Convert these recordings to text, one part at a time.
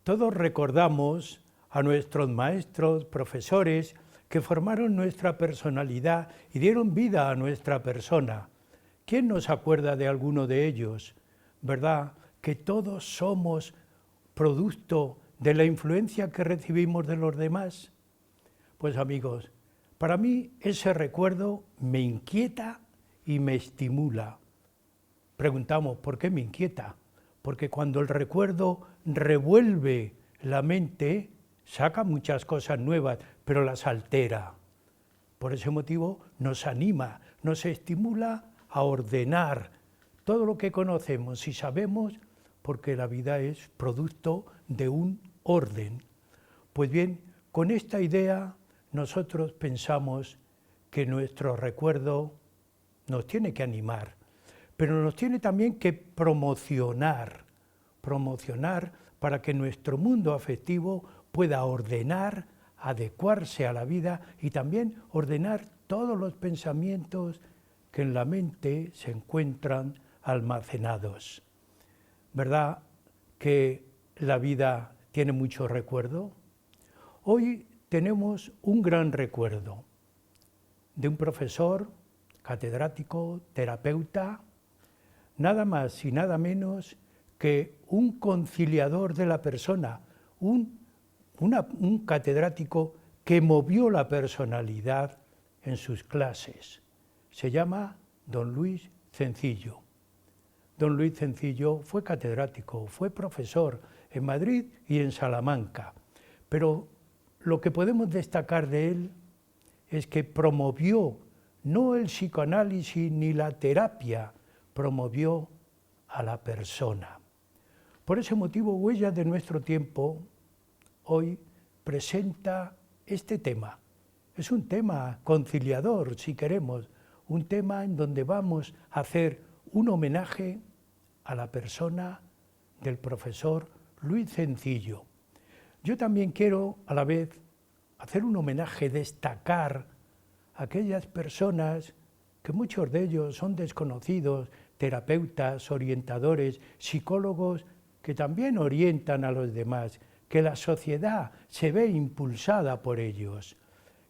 Todos recordamos a nuestros maestros, profesores, que formaron nuestra personalidad y dieron vida a nuestra persona. ¿Quién no se acuerda de alguno de ellos? ¿Verdad que todos somos producto de la influencia que recibimos de los demás? Pues amigos, para mí ese recuerdo me inquieta y me estimula. Preguntamos, ¿por qué me inquieta? Porque cuando el recuerdo revuelve la mente, saca muchas cosas nuevas, pero las altera. Por ese motivo nos anima, nos estimula a ordenar todo lo que conocemos y sabemos, porque la vida es producto de un orden. Pues bien, con esta idea nosotros pensamos que nuestro recuerdo nos tiene que animar, pero nos tiene también que promocionar para que nuestro mundo afectivo pueda ordenar, adecuarse a la vida y también ordenar todos los pensamientos que en la mente se encuentran almacenados. ¿Verdad que la vida tiene mucho recuerdo? Hoy tenemos un gran recuerdo de un profesor, catedrático, terapeuta, nada más y nada menos que un conciliador de la persona, un catedrático que movió la personalidad en sus clases. Se llama don Luis Cencillo. Don Luis Cencillo fue catedrático, fue profesor en Madrid y en Salamanca, pero lo que podemos destacar de él es que promovió no el psicoanálisis ni la terapia, promovió a la persona. Por ese motivo, Huellas de nuestro tiempo hoy presenta este tema. Es un tema conciliador, si queremos, un tema en donde vamos a hacer un homenaje a la persona del profesor Luis Cencillo. Yo también quiero, a la vez, hacer un homenaje, destacar a aquellas personas que muchos de ellos son desconocidos, terapeutas, orientadores, psicólogos, que también orientan a los demás, que la sociedad se ve impulsada por ellos.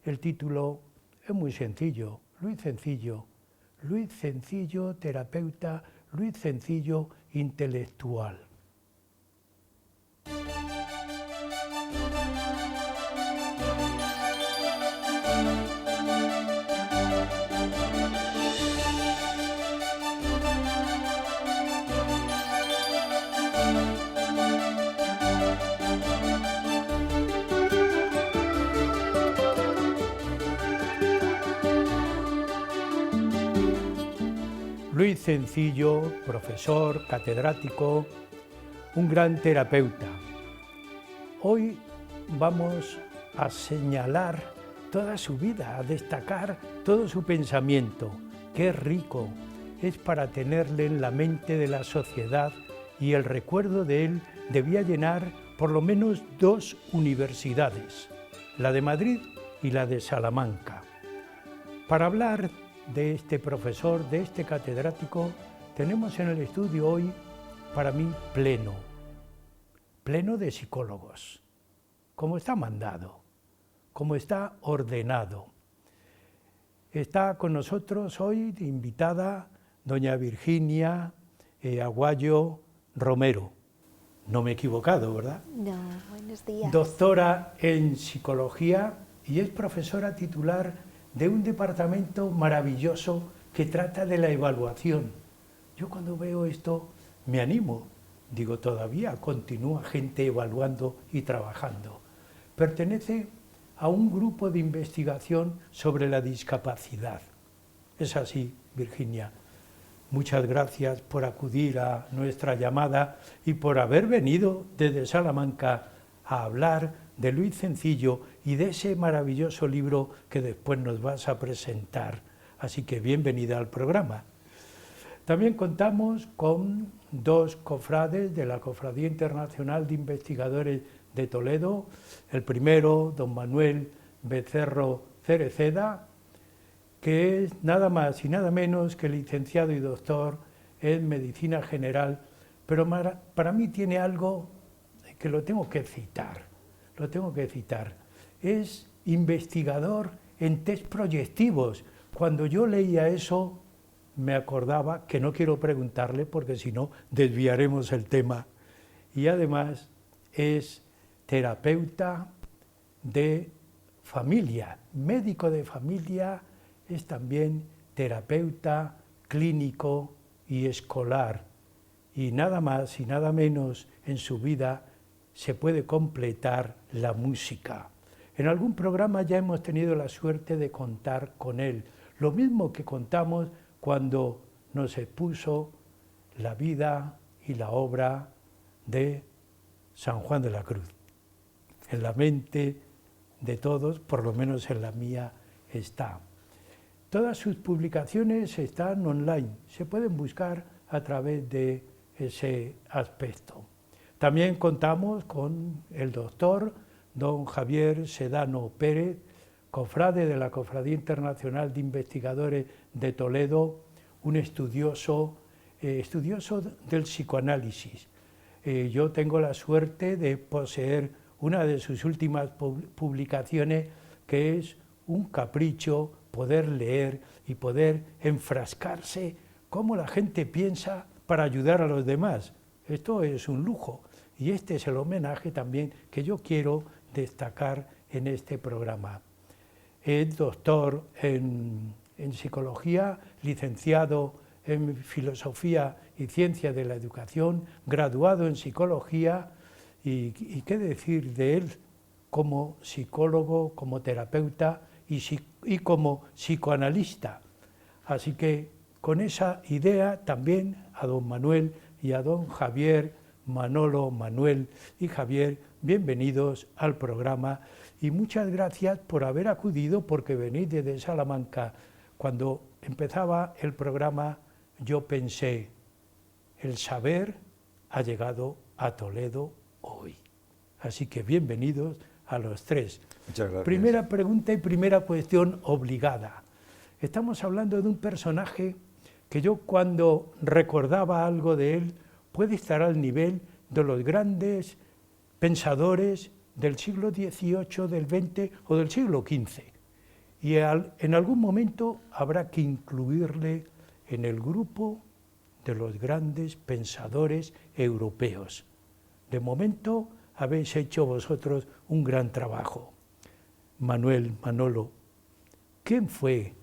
El título es muy sencillo, Luis Cencillo, terapeuta, Luis Cencillo, intelectual. Luis Cencillo, profesor, catedrático, un gran terapeuta. Hoy vamos a señalar toda su vida, a destacar todo su pensamiento. Qué rico es para tenerle en la mente de la sociedad, y el recuerdo de él debía llenar por lo menos 2 universidades, la de Madrid y la de Salamanca. Para hablar de este profesor, de este catedrático, tenemos en el estudio hoy, para mí, pleno de psicólogos, como está mandado, como está ordenado. Está con nosotros hoy de invitada doña Virginia Aguayo Romero. No me he equivocado, ¿verdad? No, buenos días. Doctora en psicología y es profesora titular de un departamento maravilloso que trata de la evaluación. Yo cuando veo esto me animo, digo, todavía continúa gente evaluando y trabajando. Pertenece a un grupo de investigación sobre la discapacidad. Es así, Virginia. Muchas gracias por acudir a nuestra llamada y por haber venido desde Salamanca a hablar de Luis Cencillo y de ese maravilloso libro que después nos vas a presentar. Así que bienvenida al programa. También contamos con 2 cofrades de la Cofradía Internacional de Investigadores de Toledo. El primero, don Manuel Becerro Cereceda, que es nada más y nada menos que licenciado y doctor en Medicina General, pero para mí tiene algo que lo tengo que citar, es investigador en test proyectivos. Cuando yo leía eso, me acordaba que no quiero preguntarle porque si no desviaremos el tema. Y además es terapeuta de familia, médico de familia, es también terapeuta clínico y escolar. Y nada más y nada menos en su vida se puede completar la música. En algún programa ya hemos tenido la suerte de contar con él, lo mismo que contamos cuando nos expuso la vida y la obra de San Juan de la Cruz. En la mente de todos, por lo menos en la mía, está. Todas sus publicaciones están online, se pueden buscar a través de ese aspecto. También contamos con el doctor don Javier Sedano Pérez, cofrade de la Cofradía Internacional de Investigadores de Toledo, un estudioso del psicoanálisis. Yo tengo la suerte de poseer una de sus últimas publicaciones, que es un capricho poder leer y poder enfrascarse cómo la gente piensa para ayudar a los demás. Esto es un lujo y este es el homenaje también que yo quiero destacar en este programa. Es doctor en psicología, licenciado en filosofía y ciencia de la educación, graduado en psicología y qué decir de él como psicólogo, como terapeuta y como psicoanalista. Así que con esa idea también a don Manuel y a don Javier, Manolo, Manuel y Javier, bienvenidos al programa y muchas gracias por haber acudido porque venís desde Salamanca. Cuando empezaba el programa yo pensé, el saber ha llegado a Toledo hoy. Así que bienvenidos a los tres. Muchas gracias. Primera pregunta y primera cuestión obligada. Estamos hablando de un personaje que yo cuando recordaba algo de él puede estar al nivel de los grandes pensadores del siglo XVIII, del XX o del siglo XV. Y en algún momento habrá que incluirle en el grupo de los grandes pensadores europeos. De momento habéis hecho vosotros un gran trabajo. Manuel, Manolo, ¿quién fue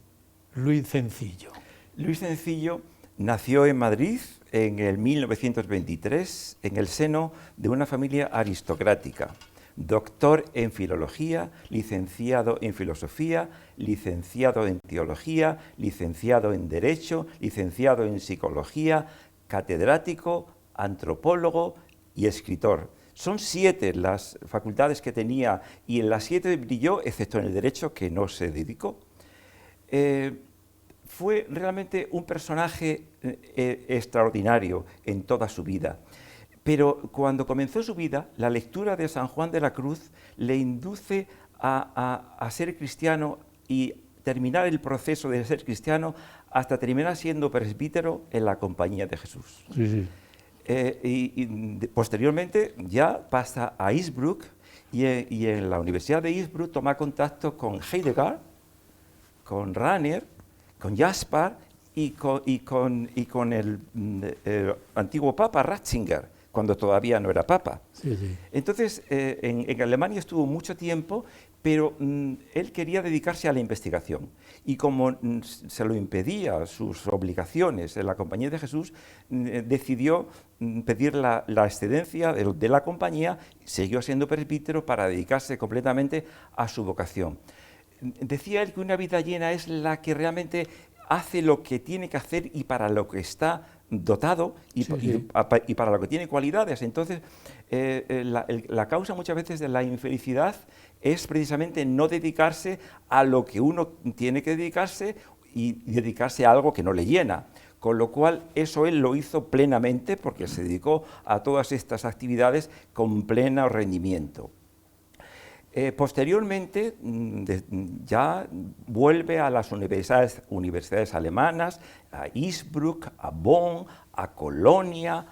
Luis Cencillo? Luis Cencillo nació en Madrid en el 1923 en el seno de una familia aristocrática. Doctor en filología, licenciado en filosofía, licenciado en teología, licenciado en derecho, licenciado en psicología, catedrático, antropólogo y escritor. Son 7 las facultades que tenía y en las 7 brilló, excepto en el derecho, que no se dedicó. Fue realmente un personaje extraordinario en toda su vida. Pero cuando comenzó su vida, la lectura de San Juan de la Cruz le induce a ser cristiano y terminar el proceso de ser cristiano hasta terminar siendo presbítero en la Compañía de Jesús. Sí, sí. Posteriormente ya pasa a Innsbruck y en la Universidad de Innsbruck toma contacto con Heidegger, con Rahner, con Jaspar y con el antiguo Papa Ratzinger, cuando todavía no era Papa. Sí, sí. Entonces, en Alemania estuvo mucho tiempo, pero él quería dedicarse a la investigación. Y como se lo impedía sus obligaciones en la Compañía de Jesús, decidió pedir la excedencia de la compañía, siguió siendo presbítero para dedicarse completamente a su vocación. Decía él que una vida llena es la que realmente hace lo que tiene que hacer y para lo que está dotado y para lo que tiene cualidades. Entonces, la causa muchas veces de la infelicidad es precisamente no dedicarse a lo que uno tiene que dedicarse y dedicarse a algo que no le llena. Con lo cual, eso él lo hizo plenamente porque se dedicó a todas estas actividades con pleno rendimiento. Posteriormente ya vuelve a las universidades alemanas, a Innsbruck, a Bonn, a Colonia,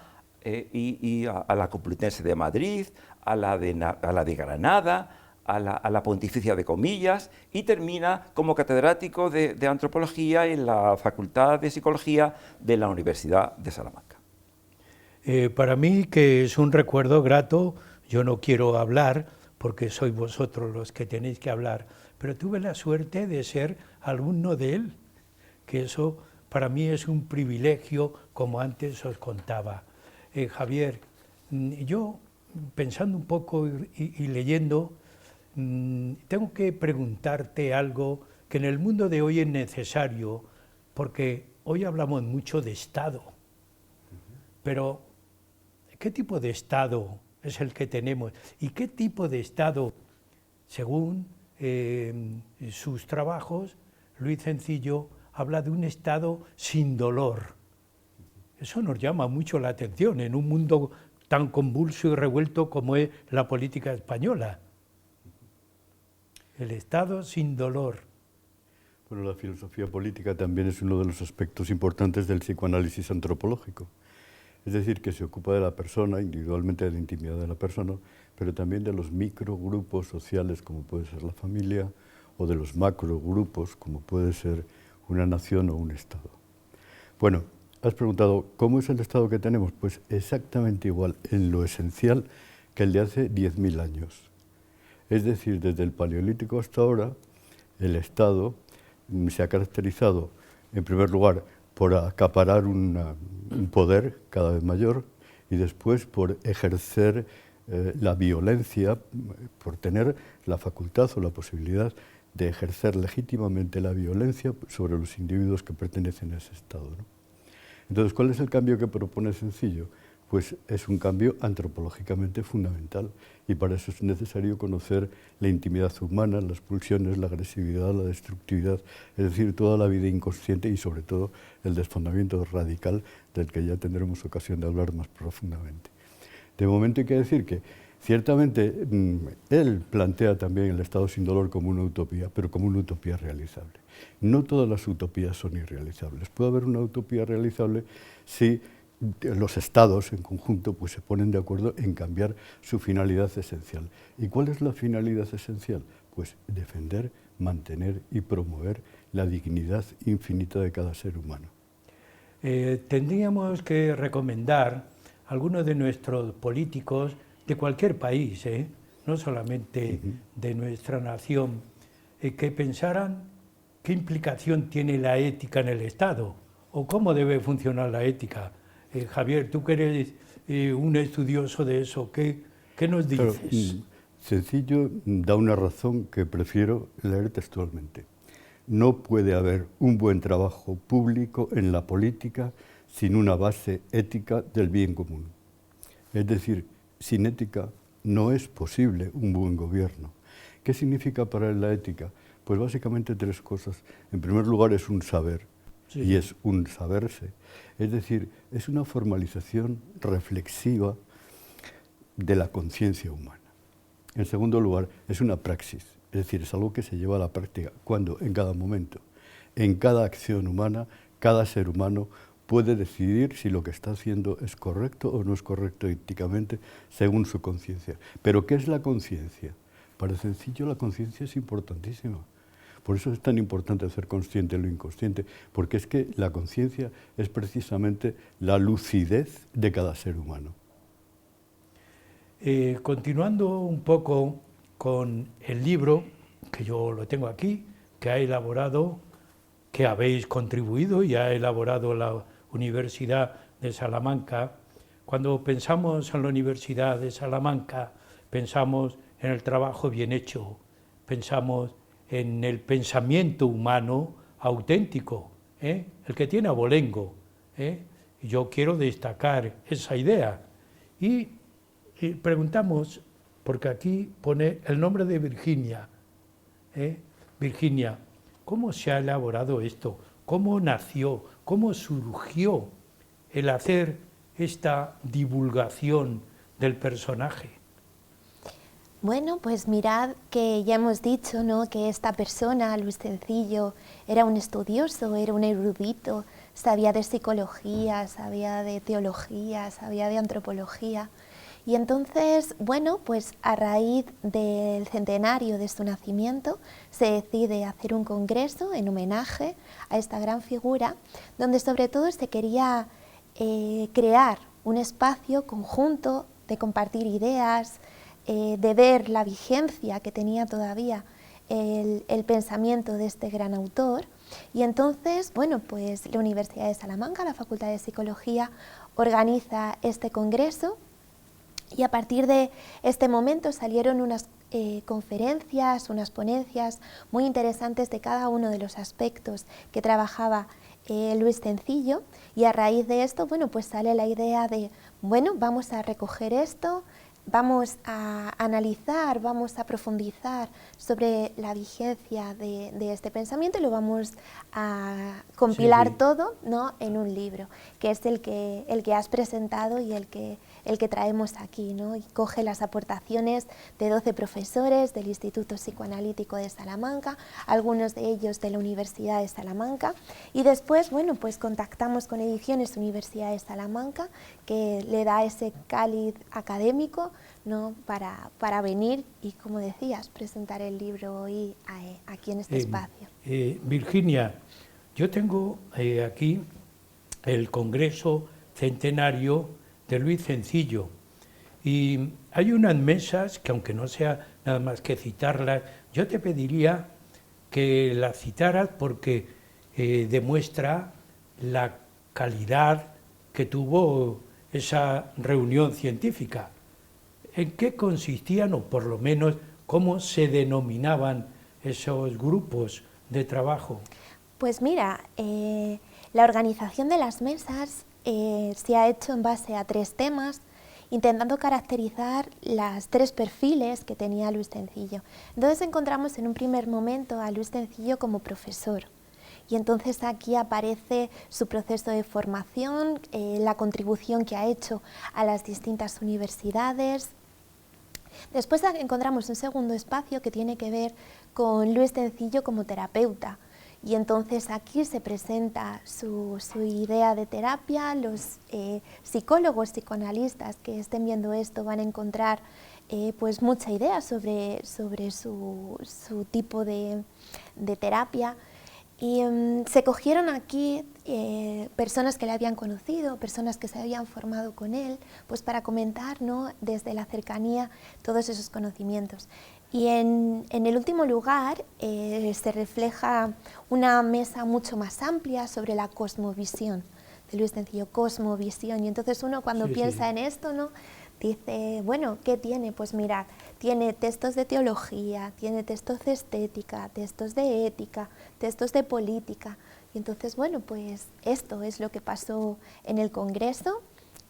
y a la Complutense de Madrid, a la de Granada, a la Pontificia de Comillas, y termina como catedrático de antropología en la Facultad de Psicología de la Universidad de Salamanca. Para mí, que es un recuerdo grato, yo no quiero hablar porque sois vosotros los que tenéis que hablar, pero tuve la suerte de ser alumno de él, que eso para mí es un privilegio, como antes os contaba. Javier, yo pensando un poco y leyendo, tengo que preguntarte algo que en el mundo de hoy es necesario, porque hoy hablamos mucho de Estado, pero ¿qué tipo de Estado es el que tenemos? ¿Y qué tipo de Estado, según sus trabajos, Luis Cencillo habla de un Estado sin dolor? Eso nos llama mucho la atención en un mundo tan convulso y revuelto como es la política española. El Estado sin dolor. Bueno, la filosofía política también es uno de los aspectos importantes del psicoanálisis antropológico. Es decir, que se ocupa de la persona, individualmente de la intimidad de la persona, pero también de los microgrupos sociales, como puede ser la familia, o de los macrogrupos, como puede ser una nación o un Estado. Bueno, has preguntado, ¿cómo es el Estado que tenemos? Pues exactamente igual, en lo esencial, que el de hace 10.000 años. Es decir, desde el Paleolítico hasta ahora, el Estado se ha caracterizado, en primer lugar, por acaparar un poder cada vez mayor y después por ejercer la violencia, por tener la facultad o la posibilidad de ejercer legítimamente la violencia sobre los individuos que pertenecen a ese Estado, ¿no? Entonces, ¿cuál es el cambio que propone Cencillo? Pues es un cambio antropológicamente fundamental y para eso es necesario conocer la intimidad humana, las pulsiones, la agresividad, la destructividad, es decir, toda la vida inconsciente y sobre todo el desfondamiento radical del que ya tendremos ocasión de hablar más profundamente. De momento hay que decir que ciertamente él plantea también el Estado sin dolor como una utopía, pero como una utopía realizable. No todas las utopías son irrealizables. Puede haber una utopía realizable si los estados en conjunto pues se ponen de acuerdo en cambiar su finalidad esencial. ¿Y cuál es la finalidad esencial? Pues defender, mantener y promover la dignidad infinita de cada ser humano. Tendríamos que recomendar a algunos de nuestros políticos de cualquier país, no solamente de nuestra nación, que pensaran qué implicación tiene la ética en el Estado o cómo debe funcionar la ética. Javier, tú que eres un estudioso de eso, ¿qué nos dices? Pero, Cencillo da una razón que prefiero leer textualmente. No puede haber un buen trabajo público en la política sin una base ética del bien común. Es decir, sin ética no es posible un buen gobierno. ¿Qué significa para él la ética? Pues básicamente tres cosas. En primer lugar es un saber, sí, y es un saberse. Es decir, es una formalización reflexiva de la conciencia humana. En segundo lugar, es una praxis, es decir, es algo que se lleva a la práctica. ¿Cuándo? En cada momento. En cada acción humana, cada ser humano puede decidir si lo que está haciendo es correcto o no es correcto éticamente según su conciencia. ¿Pero qué es la conciencia? Para Cencillo la conciencia es importantísima. Por eso es tan importante hacer consciente lo inconsciente, porque es que la conciencia es precisamente la lucidez de cada ser humano. Continuando un poco con el libro, que yo lo tengo aquí, que ha elaborado, que habéis contribuido y ha elaborado la Universidad de Salamanca. Cuando pensamos en la Universidad de Salamanca, pensamos en el trabajo bien hecho, pensamos en el pensamiento humano auténtico, el que tiene abolengo. Yo quiero destacar esa idea. Y preguntamos, porque aquí pone el nombre de Virginia. Virginia, ¿cómo se ha elaborado esto? ¿Cómo nació? ¿Cómo surgió el hacer esta divulgación del personaje? Bueno, pues mirad que ya hemos dicho, ¿no?, que esta persona, Luis Cencillo, era un estudioso, era un erudito sabía de psicología, sabía de teología, sabía de antropología. Y entonces, bueno, pues a raíz del centenario de su nacimiento se decide hacer un congreso en homenaje a esta gran figura, donde sobre todo se quería crear un espacio conjunto de compartir ideas, de ver la vigencia que tenía todavía el pensamiento de este gran autor. Y entonces, bueno, pues la Universidad de Salamanca, la Facultad de Psicología, organiza este congreso. Y a partir de este momento salieron unas conferencias, unas ponencias muy interesantes de cada uno de los aspectos que trabajaba Luis Cencillo, y a raíz de esto, bueno, pues sale la idea de, bueno, vamos a recoger esto, vamos a analizar, vamos a profundizar sobre la vigencia de este pensamiento y lo vamos a compilar todo, ¿no?, en un libro, que es el que has presentado y el que traemos aquí, ¿no? Y coge las aportaciones de 12 profesores del Instituto Psicoanalítico de Salamanca, algunos de ellos de la Universidad de Salamanca, y después, bueno, pues contactamos con Ediciones Universidad de Salamanca, que le da ese cáliz académico, ¿no?, para venir y, como decías, presentar el libro hoy aquí en este espacio. Virginia, yo tengo aquí el Congreso Centenario de Luis Cencillo, y hay unas mesas que, aunque no sea nada más que citarlas, yo te pediría que las citaras porque demuestra la calidad que tuvo esa reunión científica. ¿En qué consistían, o por lo menos cómo se denominaban esos grupos de trabajo? Pues mira, la organización de las mesas se ha hecho en base a 3 temas, intentando caracterizar las 3 perfiles que tenía Luis Cencillo. Entonces encontramos en un primer momento a Luis Cencillo como profesor, y entonces aquí aparece su proceso de formación, la contribución que ha hecho a las distintas universidades. Después encontramos un segundo espacio que tiene que ver con Luis Cencillo como terapeuta, y entonces aquí se presenta su idea de terapia. Los psicólogos, psicoanalistas que estén viendo esto van a encontrar pues mucha idea sobre su tipo de terapia. Y se cogieron aquí personas que le habían conocido, personas que se habían formado con él, pues para comentar, ¿no?, desde la cercanía todos esos conocimientos. Y en el último lugar se refleja una mesa mucho más amplia sobre la cosmovisión de Luis Cencillo, cosmovisión. Y entonces uno cuando piensa en esto, ¿no?, dice, bueno, ¿qué tiene? Pues mirad, tiene textos de teología, tiene textos de estética, textos de ética, textos de política. Y entonces, bueno, pues esto es lo que pasó en el Congreso.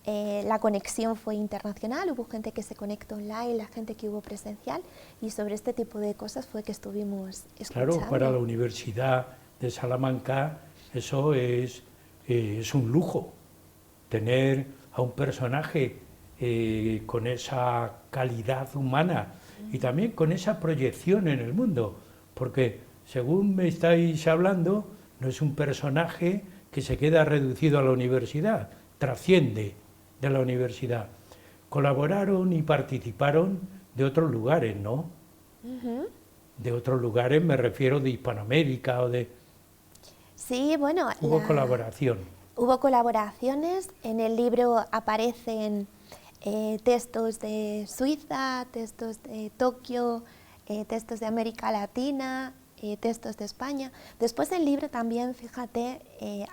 La conexión fue internacional, hubo gente que se conectó online, la gente que hubo presencial, y sobre este tipo de cosas fue que estuvimos escuchando. Claro, para la Universidad de Salamanca eso es un lujo, tener a un personaje con esa calidad humana y también con esa proyección en el mundo, porque según me estáis hablando, no es un personaje que se queda reducido a la universidad, trasciende de la universidad. Colaboraron y participaron de otros lugares, ¿no? De otros lugares, me refiero de Hispanoamérica o de... Sí, bueno... Hubo colaboración. Hubo colaboraciones, en el libro aparecen textos de Suiza, textos de Tokio, textos de América Latina, textos de España. Después el libro también, fíjate,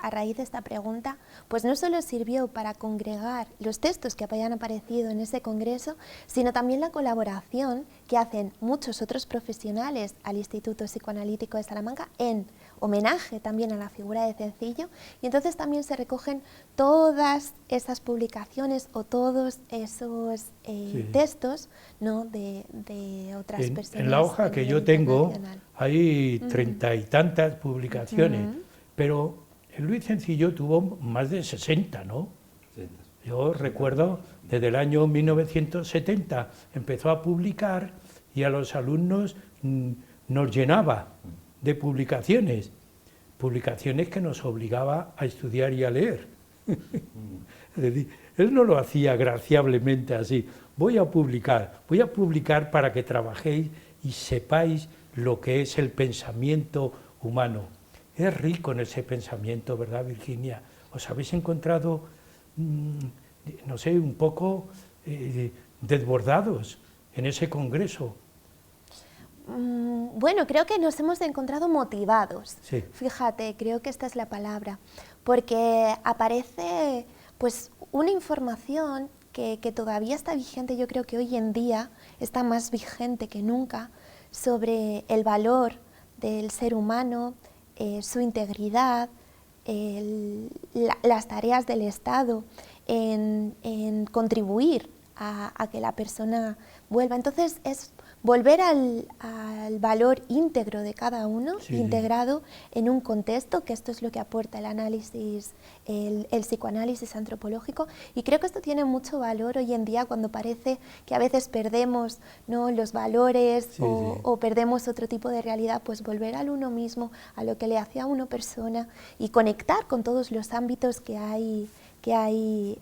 a raíz de esta pregunta, pues no solo sirvió para congregar los textos que habían aparecido en ese congreso, sino también la colaboración que hacen muchos otros profesionales al Instituto Psicoanalítico de Salamanca en homenaje también a la figura de Cencillo, y entonces también se recogen todas esas publicaciones o todos esos textos, ¿no?, de otras personas. En la hoja que yo tengo hay 30 y tantas publicaciones, pero Luis Cencillo tuvo más de 60, ¿no? Yo recuerdo desde el año 1970 empezó a publicar y a los alumnos nos llenaba de publicaciones, publicaciones que nos obligaba a estudiar y a leer. Es decir, él no lo hacía graciablemente así. Voy a publicar para que trabajéis y sepáis lo que es el pensamiento humano. Es rico en ese pensamiento, ¿verdad, Virginia? ¿Os habéis encontrado, no sé, un poco desbordados en ese congreso? Bueno, creo que nos hemos encontrado motivados. Sí. Fíjate, creo que esta es la palabra, porque aparece pues una información que todavía está vigente, yo creo que hoy en día está más vigente que nunca, sobre el valor del ser humano, su integridad, las tareas del Estado en contribuir a que la persona vuelva. Entonces es volver al valor íntegro de cada uno, sí, integrado en un contexto, que esto es lo que aporta el análisis, el psicoanálisis antropológico, y creo que esto tiene mucho valor hoy en día cuando parece que a veces perdemos, ¿no?, los valores o perdemos otro tipo de realidad, pues volver al uno mismo, a lo que le hace a uno persona y conectar con todos los ámbitos que hay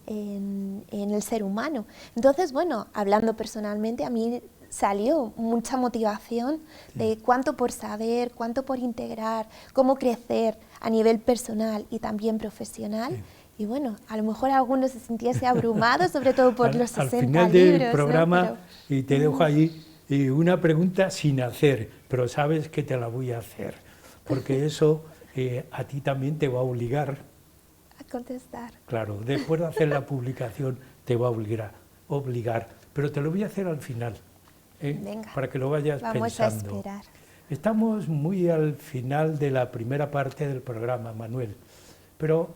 en el ser humano. Entonces, bueno, hablando personalmente, a mí salió mucha motivación de cuánto por saber, cuánto por integrar, cómo crecer a nivel personal y también profesional. Y bueno, a lo mejor algunos se sintiese abrumados, sobre todo por los 60 al final libros. del programa, ¿no? y te dejo ahí una pregunta sin hacer, pero sabes que te la voy a hacer, porque eso a ti también te va a obligar A contestar. Claro, después de hacer la publicación te va a obligar, pero te lo voy a hacer al final, Venga, para que lo vayas vamos pensando. a esperar. Estamos muy al final de la primera parte del programa, Manuel, pero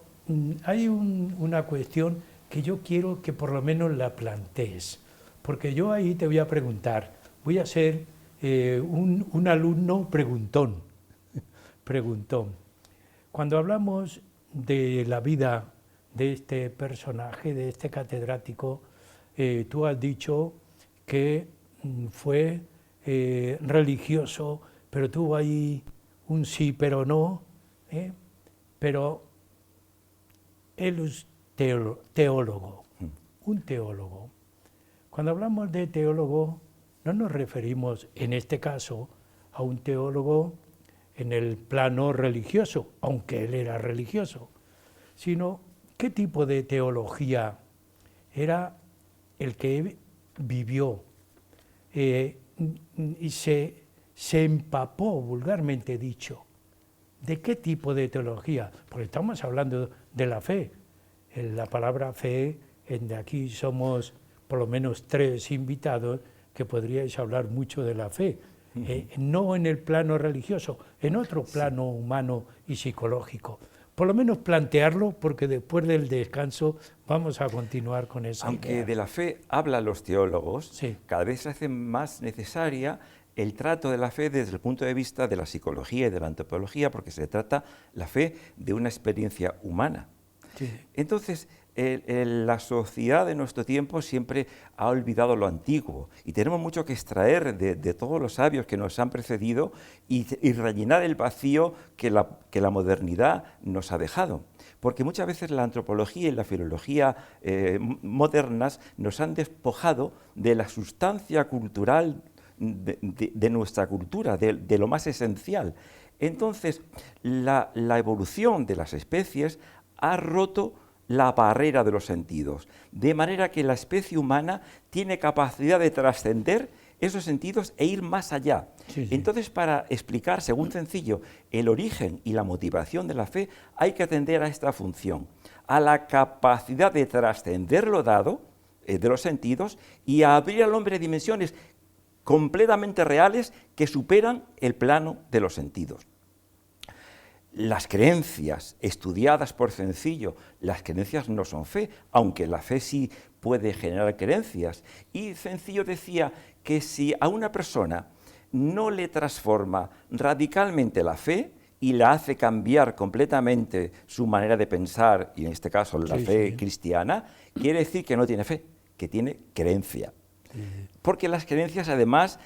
hay una cuestión que yo quiero que por lo menos la plantees, porque yo ahí te voy a preguntar, voy a ser un alumno preguntón. Cuando hablamos de la vida de este personaje, de este catedrático, tú has dicho que fue religioso, pero tuvo ahí un sí pero no, pero él es teólogo, un teólogo. Cuando hablamos de teólogo, no nos referimos en este caso a un teólogo en el plano religioso, aunque él era religioso, sino qué tipo de teología era el que vivió y se empapó, vulgarmente dicho. ¿De qué tipo de teología? Porque estamos hablando de la fe. La palabra fe, de aquí somos por lo menos 3 invitados que podríais hablar mucho de la fe. No en el plano religioso, en otro plano humano y psicológico. Por lo menos plantearlo, porque después del descanso vamos a continuar con esa idea. Aunque de la fe hablan los teólogos, sí, cada vez se hace más necesaria el trato de la fe desde el punto de vista de la psicología y de la antropología, porque se trata la fe de una experiencia humana. sí. Entonces, la sociedad de nuestro tiempo siempre ha olvidado lo antiguo y tenemos mucho que extraer de todos los sabios que nos han precedido y rellenar el vacío que la modernidad nos ha dejado. Porque muchas veces la antropología y la filología modernas nos han despojado de la sustancia cultural de nuestra cultura, de lo más esencial. Entonces, la evolución de las especies ha roto la barrera de los sentidos, de manera que la especie humana tiene capacidad de trascender esos sentidos e ir más allá. Sí, sí. Entonces, para explicar, según sencillo, el origen y la motivación de la fe, hay que atender a esta función, a la capacidad de trascender lo dado de los sentidos y a abrir al hombre dimensiones completamente reales que superan el plano de los sentidos. Las creencias estudiadas por Cencillo, las creencias no son fe, aunque la fe sí puede generar creencias. Y Cencillo decía que si a una persona no le transforma radicalmente la fe y la hace cambiar completamente su manera de pensar, y en este caso la fe cristiana, quiere decir que no tiene fe, que tiene creencia. Porque las creencias además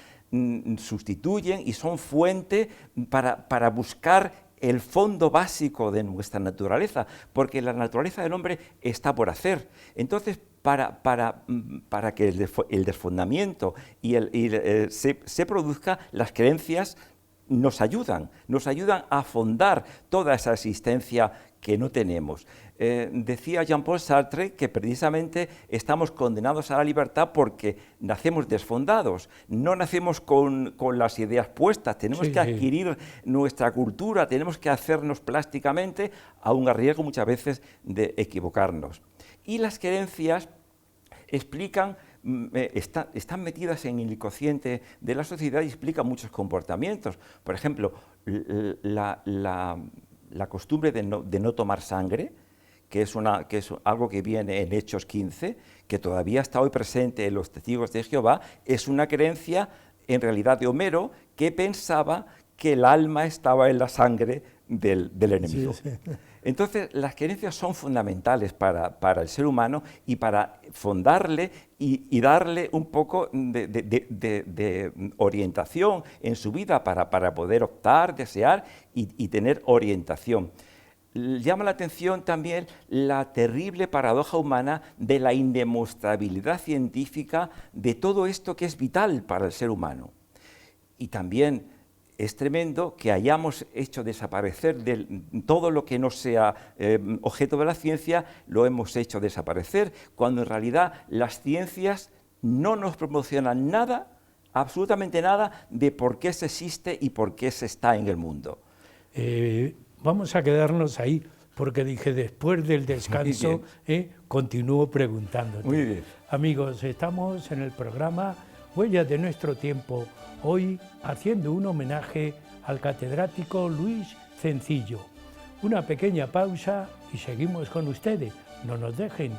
sustituyen y son fuente para buscar el fondo básico de nuestra naturaleza, porque la naturaleza del hombre está por hacer. Entonces, para que el desfondamiento y se produzca, las creencias nos ayudan a fondar toda esa existencia que no tenemos. Decía Jean-Paul Sartre que precisamente estamos condenados a la libertad porque nacemos desfondados, no nacemos con las ideas puestas, tenemos que adquirir nuestra cultura, tenemos que hacernos plásticamente, aun a riesgo muchas veces de equivocarnos. Y las creencias explican, están metidas en el inconsciente de la sociedad y explican muchos comportamientos. Por ejemplo, la costumbre de no tomar sangre, que es algo que viene en Hechos 15, que todavía está hoy presente en los testigos de Jehová, es una creencia en realidad de Homero, que pensaba que el alma estaba en la sangre del enemigo. Sí, sí. Entonces, las creencias son fundamentales para el ser humano y para fondarle y darle un poco de orientación en su vida para poder optar, desear y tener orientación. Llama la atención también la terrible paradoja humana de la indemostrabilidad científica de todo esto que es vital para el ser humano. Y también es tremendo que hayamos hecho desaparecer todo lo que no sea objeto de la ciencia, lo hemos hecho desaparecer, cuando en realidad las ciencias no nos promocionan nada, absolutamente nada, de por qué se existe y por qué se está en el mundo. Vamos a quedarnos ahí, porque dije, después del descanso, continúo preguntándote. Muy bien. Amigos, estamos en el programa Huellas de nuestro tiempo, hoy haciendo un homenaje al catedrático Luis Cencillo. Una pequeña pausa y seguimos con ustedes. No nos dejen.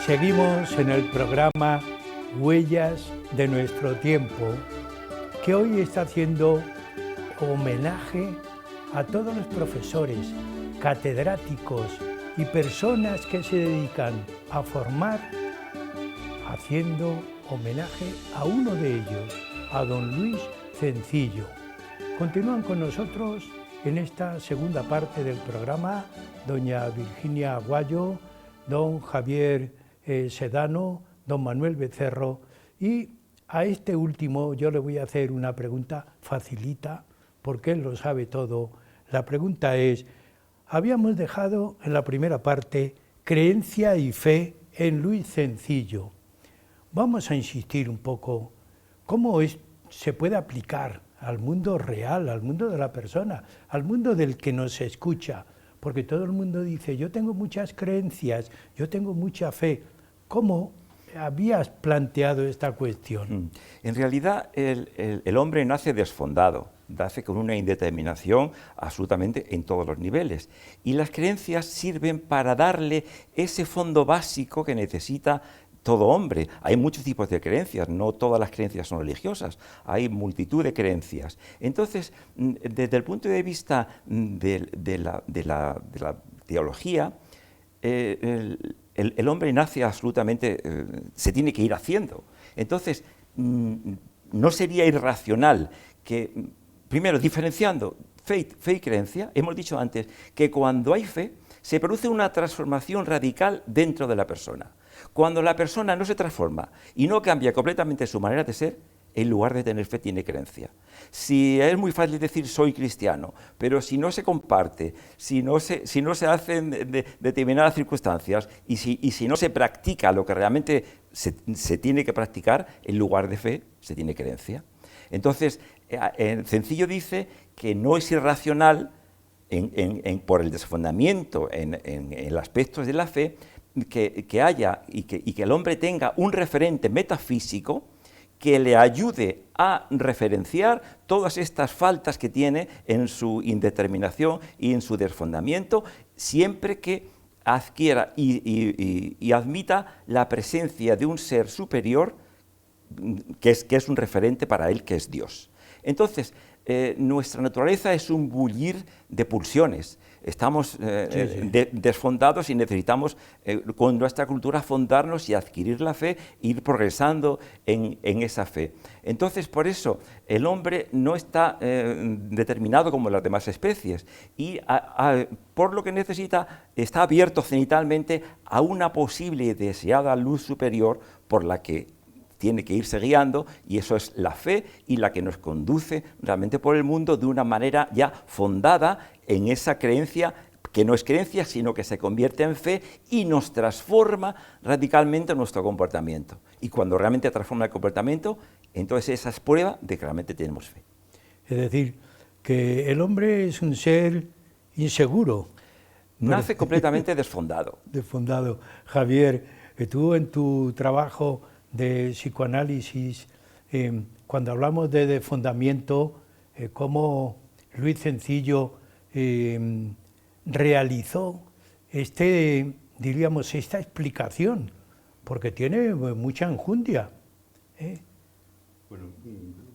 Seguimos en el programa Huellas de nuestro tiempo, que hoy está haciendo homenaje a todos los profesores, catedráticos y personas que se dedican a formar, haciendo homenaje a uno de ellos, a don Luis Cencillo. Continúan con nosotros en esta segunda parte del programa doña Virginia Aguayo, don Javier Sedano, don Manuel Becerro, y a este último yo le voy a hacer una pregunta facilita, porque él lo sabe todo. La pregunta es, habíamos dejado en la primera parte creencia y fe en Luis Cencillo. Vamos a insistir un poco, ¿cómo se puede aplicar al mundo real, al mundo de la persona, al mundo del que nos escucha? Porque todo el mundo dice, yo tengo muchas creencias, yo tengo mucha fe. ¿Cómo habías planteado esta cuestión? En realidad, el hombre nace desfondado, nace con una indeterminación absolutamente en todos los niveles. Y las creencias sirven para darle ese fondo básico que necesita todo hombre. Hay muchos tipos de creencias, no todas las creencias son religiosas, hay multitud de creencias. Entonces, desde el punto de vista de la teología, el hombre nace absolutamente, se tiene que ir haciendo. Entonces, no sería irracional que, primero, diferenciando fe y creencia, hemos dicho antes que cuando hay fe, se produce una transformación radical dentro de la persona. Cuando la persona no se transforma y no cambia completamente su manera de ser, en lugar de tener fe tiene creencia. Si es muy fácil decir soy cristiano, pero si no se comparte, si no se hacen determinadas circunstancias y si no se practica lo que realmente se tiene que practicar, en lugar de fe se tiene creencia. Entonces, Sencillo dice que no es irracional por el desfondamiento en aspectos de la fe que haya y que el hombre tenga un referente metafísico que le ayude a referenciar todas estas faltas que tiene en su indeterminación y en su desfondamiento, siempre que adquiera y admita la presencia de un ser superior que es un referente para él, que es Dios. Entonces, nuestra naturaleza es un bullir de pulsiones. Estamos desfondados y necesitamos, con nuestra cultura, fondarnos y adquirir la fe, ir progresando en esa fe. Entonces, por eso, el hombre no está determinado como las demás especies y, por lo que necesita, está abierto cenitalmente a una posible y deseada luz superior por la que tiene que irse guiando, y eso es la fe y la que nos conduce realmente por el mundo de una manera ya fondada en esa creencia, que no es creencia, sino que se convierte en fe y nos transforma radicalmente nuestro comportamiento. Y cuando realmente transforma el comportamiento, entonces esa es prueba de que realmente tenemos fe. Es decir, que el hombre es un ser inseguro. Nace completamente desfondado. Desfondado. Javier, tú en tu trabajo de psicoanálisis, cuando hablamos de desfondamiento, cómo Luis Sencillo realizó diríamos, esta explicación, porque tiene mucha enjundia. Bueno,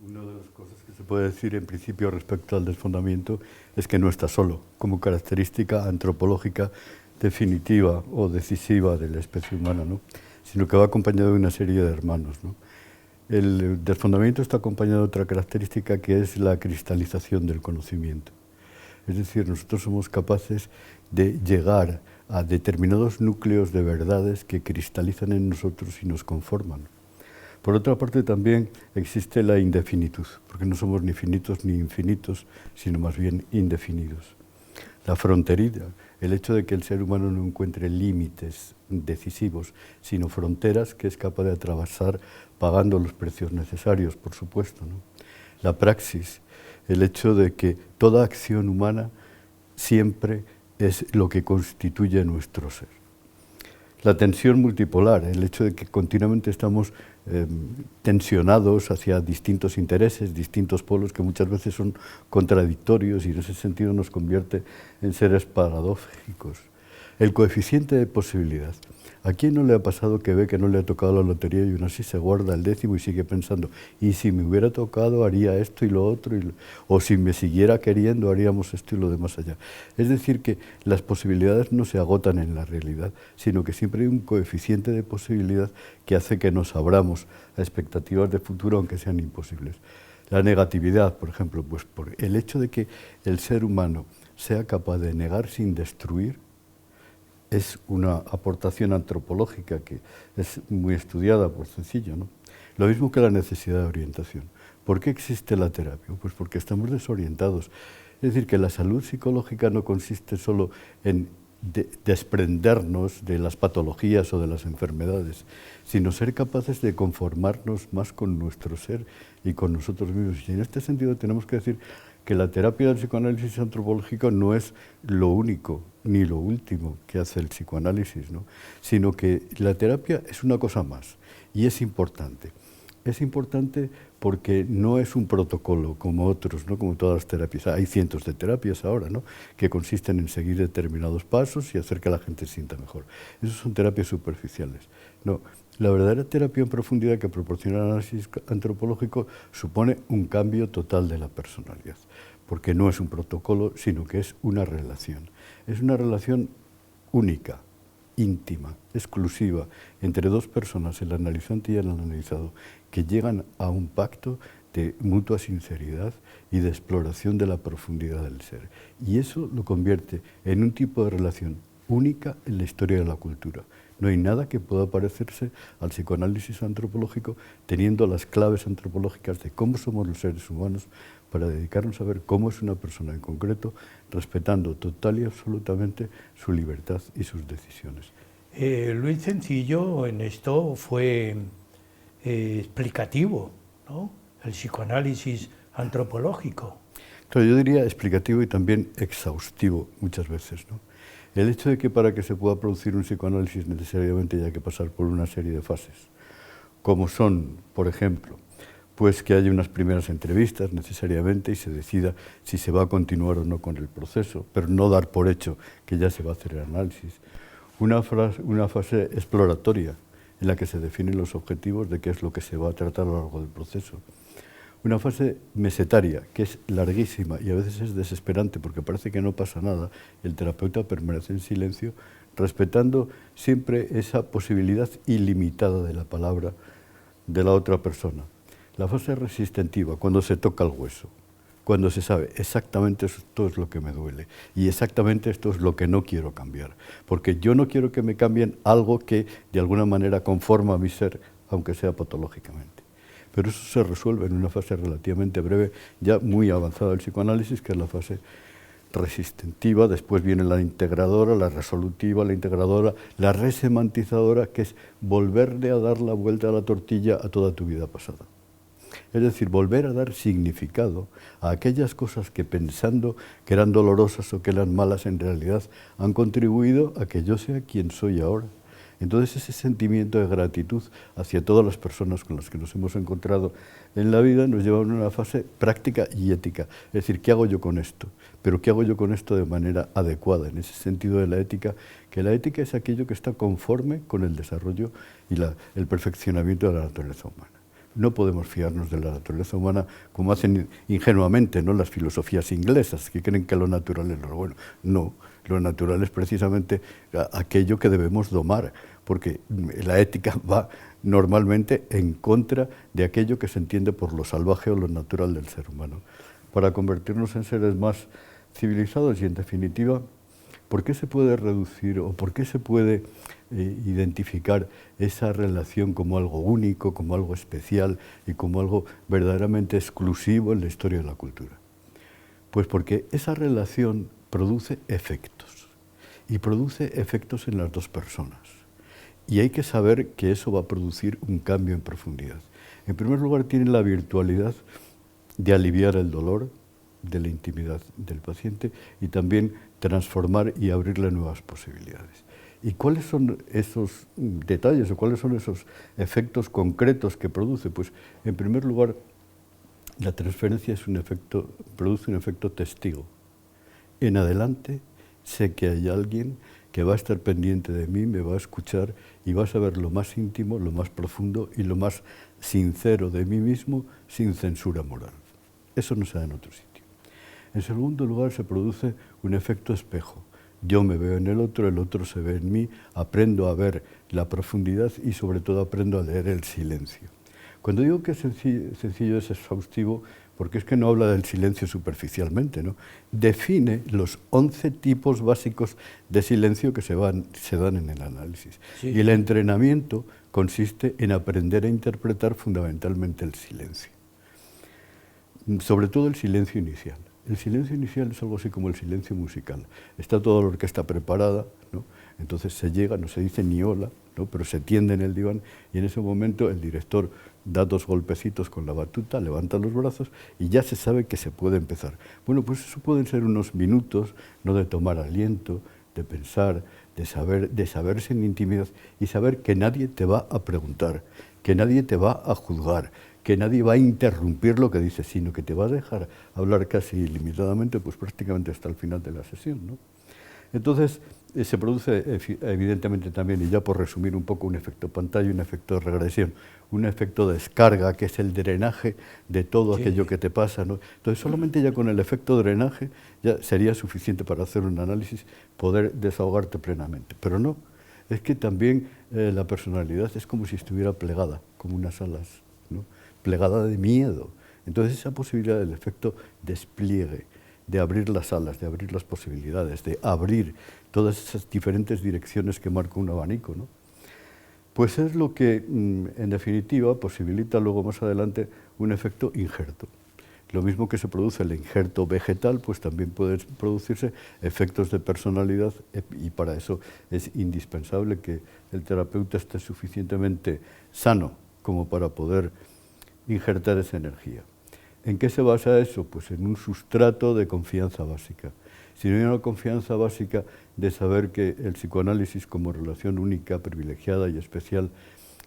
una de las cosas que se puede decir en principio respecto al desfondamiento es que no está solo, como característica antropológica definitiva o decisiva de la especie humana, ¿no?, sino que va acompañado de una serie de hermanos, ¿no? El desfondamiento está acompañado de otra característica, que es la cristalización del conocimiento. Es decir, nosotros somos capaces de llegar a determinados núcleos de verdades que cristalizan en nosotros y nos conforman. Por otra parte, también existe la indefinitud, porque no somos ni finitos ni infinitos, sino más bien indefinidos. La frontería, el hecho de que el ser humano no encuentre límites decisivos, sino fronteras que es capaz de atravesar pagando los precios necesarios, por supuesto, ¿no? La praxis, el hecho de que toda acción humana siempre es lo que constituye nuestro ser. La tensión multipolar, el hecho de que continuamente estamos tensionados hacia distintos intereses, distintos polos que muchas veces son contradictorios, y en ese sentido nos convierte en seres paradójicos. El coeficiente de posibilidad. ¿A quién no le ha pasado que ve que no le ha tocado la lotería y aún así se guarda el décimo y sigue pensando, y si me hubiera tocado haría esto y lo otro, o si me siguiera queriendo haríamos esto y lo demás allá? Es decir, que las posibilidades no se agotan en la realidad, sino que siempre hay un coeficiente de posibilidad que hace que nos abramos a expectativas de futuro, aunque sean imposibles. La negatividad, por ejemplo, pues por el hecho de que el ser humano sea capaz de negar sin destruir, es una aportación antropológica que es muy estudiada por Sencillo, ¿no? Lo mismo que la necesidad de orientación. ¿Por qué existe la terapia? Pues porque estamos desorientados. Es decir, que la salud psicológica no consiste solo en desprendernos de las patologías o de las enfermedades, sino ser capaces de conformarnos más con nuestro ser y con nosotros mismos. Y en este sentido tenemos que decir que la terapia del psicoanálisis antropológico no es lo único ni lo último que hace el psicoanálisis, ¿no?, sino que la terapia es una cosa más y es importante. Es importante porque no es un protocolo como otros, ¿no?, como todas las terapias. Hay cientos de terapias ahora, ¿no?, que consisten en seguir determinados pasos y hacer que la gente se sienta mejor. Esas son terapias superficiales. No, la verdadera terapia en profundidad que proporciona el análisis antropológico supone un cambio total de la personalidad, porque no es un protocolo, sino que es una relación. Es una relación única, íntima, exclusiva, entre dos personas, el analizante y el analizado, que llegan a un pacto de mutua sinceridad y de exploración de la profundidad del ser. Y eso lo convierte en un tipo de relación única en la historia de la cultura. No hay nada que pueda parecerse al psicoanálisis antropológico, teniendo las claves antropológicas de cómo somos los seres humanos, para dedicarnos a ver cómo es una persona en concreto, respetando total y absolutamente su libertad y sus decisiones. Luis Cencillo en esto fue explicativo, ¿no? El psicoanálisis antropológico. Claro, yo diría explicativo y también exhaustivo muchas veces, ¿no? El hecho de que para que se pueda producir un psicoanálisis necesariamente haya que pasar por una serie de fases, como son, por ejemplo, pues que haya unas primeras entrevistas necesariamente y se decida si se va a continuar o no con el proceso, pero no dar por hecho que ya se va a hacer el análisis. Una fase exploratoria en la que se definen los objetivos de qué es lo que se va a tratar a lo largo del proceso. Una fase mesetaria, que es larguísima y a veces es desesperante porque parece que no pasa nada. El terapeuta permanece en silencio, respetando siempre esa posibilidad ilimitada de la palabra de la otra persona. La fase resistentiva, cuando se toca el hueso, cuando se sabe exactamente esto es lo que me duele y exactamente esto es lo que no quiero cambiar, porque yo no quiero que me cambien algo que de alguna manera conforma a mi ser, aunque sea patológicamente. Pero eso se resuelve en una fase relativamente breve, ya muy avanzada del psicoanálisis, que es la fase resistentiva. Después viene la integradora, la resolutiva, la integradora, la resemantizadora, que es volverle a dar la vuelta a la tortilla a toda tu vida pasada. Es decir, volver a dar significado a aquellas cosas que pensando que eran dolorosas o que eran malas en realidad han contribuido a que yo sea quien soy ahora. Entonces ese sentimiento de gratitud hacia todas las personas con las que nos hemos encontrado en la vida nos lleva a una fase práctica y ética. Es decir, ¿qué hago yo con esto? Pero ¿qué hago yo con esto de manera adecuada? En ese sentido de la ética, que la ética es aquello que está conforme con el desarrollo y el perfeccionamiento de la naturaleza humana. No podemos fiarnos de la naturaleza humana como hacen ingenuamente, ¿no?, las filosofías inglesas, que creen que lo natural es lo bueno. No, lo natural es precisamente aquello que debemos domar, porque la ética va normalmente en contra de aquello que se entiende por lo salvaje o lo natural del ser humano. Para convertirnos en seres más civilizados y, en definitiva, ¿por qué se puede reducir o por qué se puede identificar esa relación como algo único, como algo especial y como algo verdaderamente exclusivo en la historia de la cultura? Pues porque esa relación produce efectos, y produce efectos en las dos personas. Y hay que saber que eso va a producir un cambio en profundidad. En primer lugar, tiene la virtualidad de aliviar el dolor de la intimidad del paciente y también transformar y abrirle nuevas posibilidades. ¿Y cuáles son esos detalles o cuáles son esos efectos concretos que produce? Pues, en primer lugar, la transferencia produce un efecto testigo. En adelante sé que hay alguien que va a estar pendiente de mí, me va a escuchar y va a saber lo más íntimo, lo más profundo y lo más sincero de mí mismo sin censura moral. Eso no se da en otro sitio. En segundo lugar, se produce un efecto espejo. Yo me veo en el otro se ve en mí, aprendo a ver la profundidad y sobre todo aprendo a leer el silencio. Cuando digo que sencillo es exhaustivo, porque es que no habla del silencio superficialmente, ¿no? Define los 11 tipos básicos de silencio que se dan en el análisis. Sí. Y el entrenamiento consiste en aprender a interpretar fundamentalmente el silencio. Sobre todo el silencio inicial. El silencio inicial es algo así como el silencio musical. Está toda la orquesta preparada, ¿no? Entonces se llega, no se dice ni hola, ¿no?, pero se tiende en el diván y en ese momento el director da 2 golpecitos con la batuta, levanta los brazos y ya se sabe que se puede empezar. Bueno, pues eso pueden ser unos minutos, no de tomar aliento, de pensar, de saberse en intimidad y saber que nadie te va a preguntar, que nadie te va a juzgar, que nadie va a interrumpir lo que dices, sino que te va a dejar hablar casi ilimitadamente, pues prácticamente hasta el final de la sesión, ¿no? Entonces, se produce evidentemente también, y ya por resumir un poco, un efecto pantalla y un efecto de regresión, un efecto de descarga, que es el drenaje de todo aquello que te pasa, ¿no? Entonces, solamente ya con el efecto drenaje ya sería suficiente para hacer un análisis, poder desahogarte plenamente. Pero no, es que también la personalidad es como si estuviera plegada, como unas alas, ¿no?, plegada de miedo. Entonces, esa posibilidad del efecto despliegue, de abrir las alas, de abrir las posibilidades, de abrir todas esas diferentes direcciones que marca un abanico, ¿no? Pues es lo que, en definitiva, posibilita luego más adelante un efecto injerto. Lo mismo que se produce el injerto vegetal, pues también pueden producirse efectos de personalidad y para eso es indispensable que el terapeuta esté suficientemente sano como para poder injertar esa energía. ¿En qué se basa eso? Pues en un sustrato de confianza básica. Si no hay una confianza básica de saber que el psicoanálisis como relación única, privilegiada y especial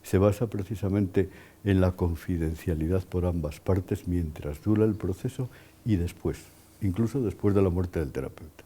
se basa precisamente en la confidencialidad por ambas partes mientras dura el proceso y después, incluso después de la muerte del terapeuta.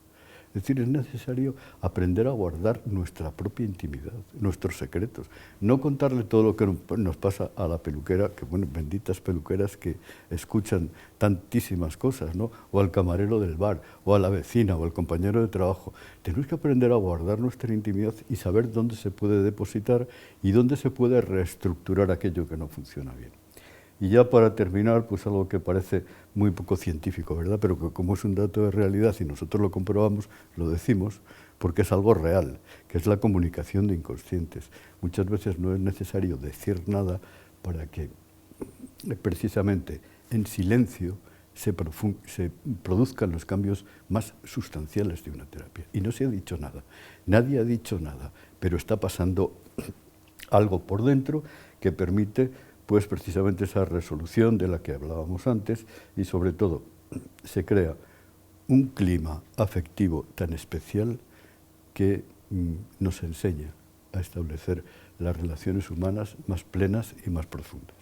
Es decir, es necesario aprender a guardar nuestra propia intimidad, nuestros secretos, no contarle todo lo que nos pasa a la peluquera, que bueno, benditas peluqueras que escuchan tantísimas cosas, ¿no? O al camarero del bar, o a la vecina, o al compañero de trabajo. Tenemos que aprender a guardar nuestra intimidad y saber dónde se puede depositar y dónde se puede reestructurar aquello que no funciona bien. Y ya para terminar, pues algo que parece muy poco científico, ¿verdad? Pero que como es un dato de realidad y nosotros lo comprobamos, lo decimos, porque es algo real, que es la comunicación de inconscientes. Muchas veces no es necesario decir nada para que precisamente en silencio se produzcan los cambios más sustanciales de una terapia. Y no se ha dicho nada, nadie ha dicho nada, pero está pasando algo por dentro que permite pues precisamente esa resolución de la que hablábamos antes y sobre todo se crea un clima afectivo tan especial que nos enseña a establecer las relaciones humanas más plenas y más profundas.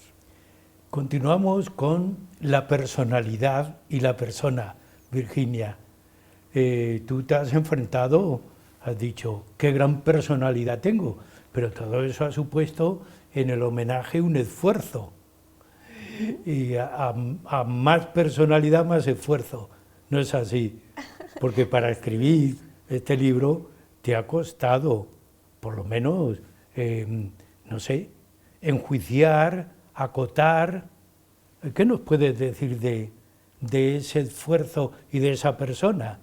Continuamos con la personalidad y la persona, Virginia. Tú te has enfrentado, has dicho, qué gran personalidad tengo, pero todo eso ha supuesto en el homenaje un esfuerzo, y a más personalidad, más esfuerzo. No es así, porque para escribir este libro te ha costado, por lo menos, no sé, enjuiciar, acotar. ¿Qué nos puedes decir de ese esfuerzo y de esa persona?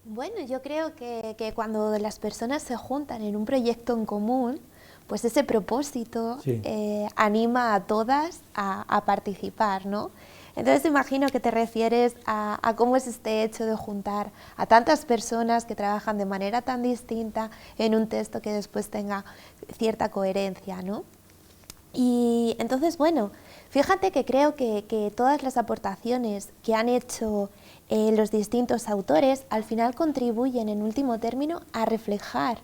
Bueno, yo creo que cuando las personas se juntan en un proyecto en común, pues ese propósito sí. Anima a todas a participar, ¿no? Entonces imagino que te refieres a cómo es este hecho de juntar a tantas personas que trabajan de manera tan distinta en un texto que después tenga cierta coherencia, ¿no? Y entonces, bueno, fíjate que creo que todas las aportaciones que han hecho los distintos autores al final contribuyen en último término a reflejar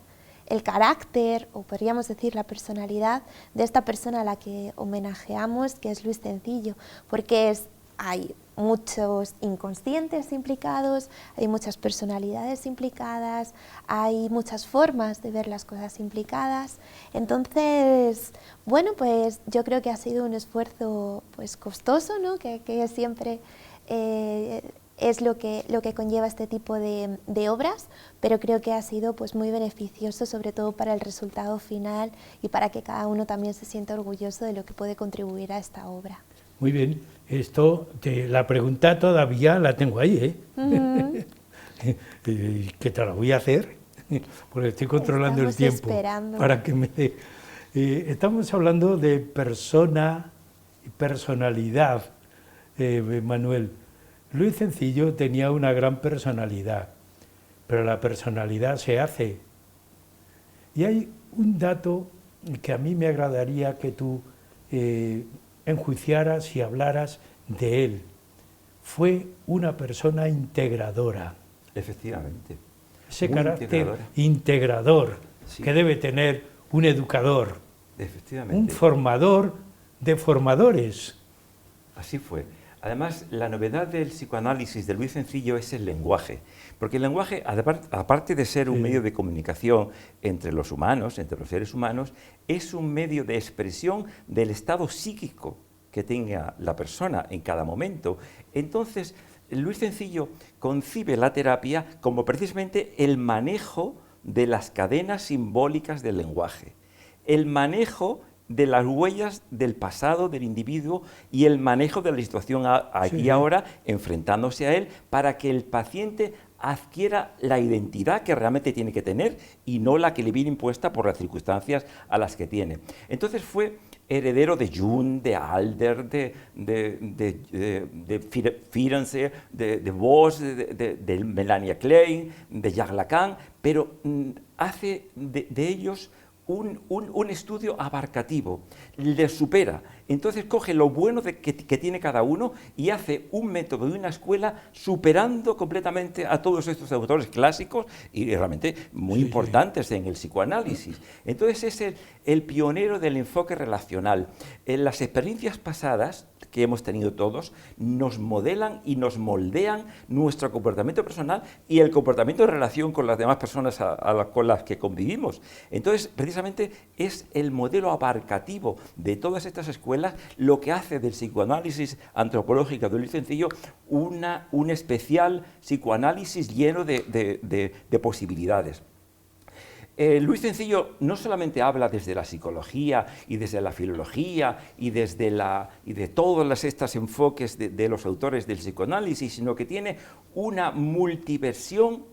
el carácter, o podríamos decir la personalidad, de esta persona a la que homenajeamos, que es Luis Cencillo, porque hay muchos inconscientes implicados, hay muchas personalidades implicadas, hay muchas formas de ver las cosas implicadas. Entonces, bueno, pues yo creo que ha sido un esfuerzo pues costoso, ¿no? que siempre es lo que conlleva este tipo de obras, pero creo que ha sido pues muy beneficioso, sobre todo para el resultado final y para que cada uno también se sienta orgulloso de lo que puede contribuir a esta obra. Muy bien, la pregunta todavía la tengo ahí, ¿eh? Que te la voy a hacer, porque estoy controlando el tiempo esperando. Para que me dé. Estamos hablando de persona y personalidad, Manuel. Luis Cencillo tenía una gran personalidad, pero la personalidad se hace. Y hay un dato que a mí me agradaría que tú enjuiciaras y hablaras de él. Fue una persona integradora. Efectivamente. Ese Muy carácter integrador sí. que debe tener un educador, efectivamente. un formador de formadores. Así fue. Además, la novedad del psicoanálisis de Luis Cencillo es el lenguaje, porque el lenguaje, aparte de ser un medio de comunicación entre los humanos, entre los seres humanos, es un medio de expresión del estado psíquico que tenga la persona en cada momento. Entonces, Luis Cencillo concibe la terapia como precisamente el manejo de las cadenas simbólicas del lenguaje, el manejo de las huellas del pasado del individuo y el manejo de la situación aquí y ahora, enfrentándose a él, para que el paciente adquiera la identidad que realmente tiene que tener y no la que le viene impuesta por las circunstancias a las que tiene. Entonces fue heredero de Jung, de Adler, de Firenze, de Voss, de Melania Klein, de Jacques Lacan, pero hace de ellos un estudio abarcativo, les supera. Entonces coge lo bueno que tiene cada uno y hace un método y una escuela superando completamente a todos estos autores clásicos y realmente muy importantes en el psicoanálisis. Entonces es el pionero del enfoque relacional. En las experiencias pasadas que hemos tenido todos nos modelan y nos moldean nuestro comportamiento personal y el comportamiento de relación con las demás personas con las que convivimos. Entonces, precisamente es el modelo abarcativo de todas estas escuelas lo que hace del psicoanálisis antropológico de Luis Sencillo un especial psicoanálisis lleno de posibilidades. Luis Sencillo no solamente habla desde la psicología y desde la filología y de todos estos enfoques de los autores del psicoanálisis, sino que tiene una multiversión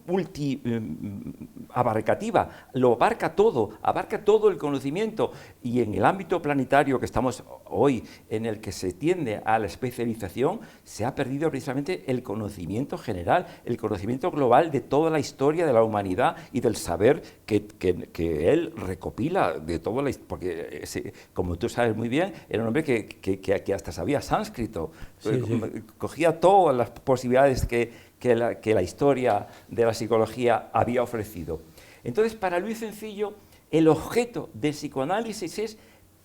abarcativa, lo abarca todo el conocimiento, y en el ámbito planetario que estamos hoy, en el que se tiende a la especialización, se ha perdido precisamente el conocimiento general, el conocimiento global de toda la historia de la humanidad y del saber que él recopila de todo porque como tú sabes muy bien, era un hombre que hasta sabía sánscrito, cogía todas las posibilidades que la historia de la psicología había ofrecido. Entonces, para Luis Sencillo, el objeto del psicoanálisis es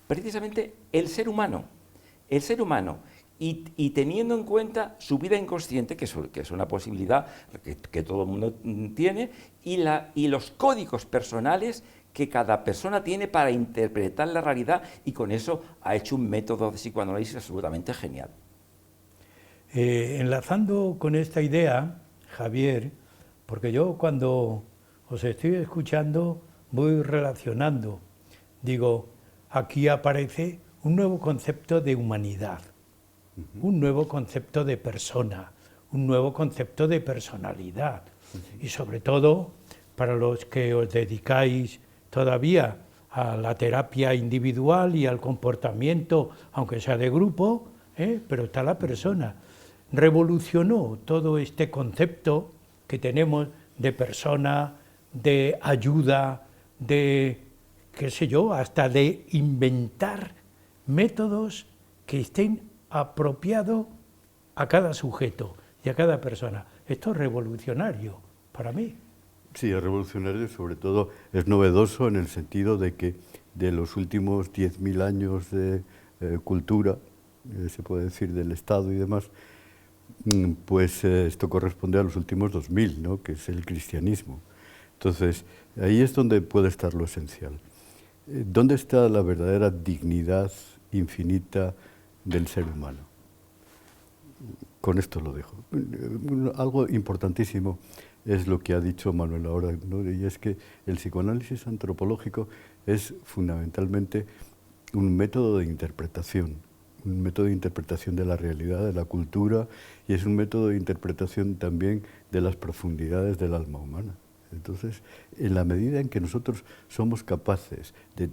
precisamente el ser humano, y teniendo en cuenta su vida inconsciente, que es una posibilidad que todo el mundo tiene, y los códigos personales que cada persona tiene para interpretar la realidad, y con eso ha hecho un método de psicoanálisis absolutamente genial. Enlazando con esta idea, Javier, porque yo cuando os estoy escuchando voy relacionando, digo, aquí aparece un nuevo concepto de humanidad, un nuevo concepto de persona, un nuevo concepto de personalidad, y sobre todo para los que os dedicáis todavía a la terapia individual y al comportamiento, aunque sea de grupo, pero está la persona. Revolucionó todo este concepto que tenemos de persona, de ayuda, de, qué sé yo, hasta de inventar métodos que estén apropiados a cada sujeto y a cada persona. Esto es revolucionario para mí. Sí, es revolucionario, sobre todo es novedoso en el sentido de que de los últimos 10.000 años de cultura, se puede decir, del Estado y demás, pues esto corresponde a los últimos 2.000, ¿no?, que es el cristianismo. Entonces, ahí es donde puede estar lo esencial. ¿Dónde está la verdadera dignidad infinita del ser humano? Con esto lo dejo. Algo importantísimo es lo que ha dicho Manuel ahora, ¿no?, y es que el psicoanálisis antropológico es fundamentalmente un método de interpretación de la realidad, de la cultura, y es un método de interpretación también de las profundidades del alma humana. Entonces, en la medida en que nosotros somos capaces de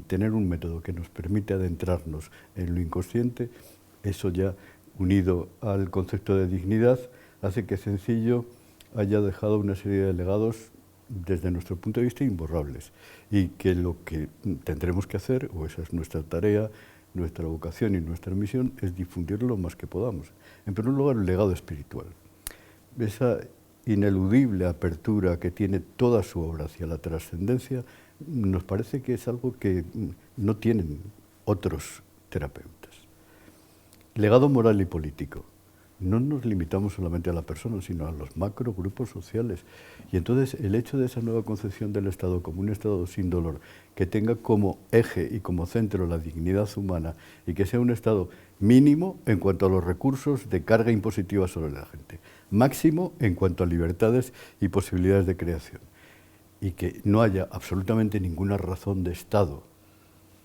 tener un método que nos permite adentrarnos en lo inconsciente, eso ya, unido al concepto de dignidad, hace que Sencillo haya dejado una serie de legados, desde nuestro punto de vista, imborrables, y que lo que tendremos que hacer, o esa es nuestra tarea, nuestra vocación y nuestra misión, es difundirlo lo más que podamos. En primer lugar, el legado espiritual. Esa ineludible apertura que tiene toda su obra hacia la trascendencia, nos parece que es algo que no tienen otros terapeutas. Legado moral y político. No nos limitamos solamente a la persona, sino a los macrogrupos sociales. Y entonces el hecho de esa nueva concepción del Estado como un Estado sin dolor, que tenga como eje y como centro la dignidad humana, y que sea un Estado mínimo en cuanto a los recursos de carga impositiva sobre la gente, máximo en cuanto a libertades y posibilidades de creación, y que no haya absolutamente ninguna razón de Estado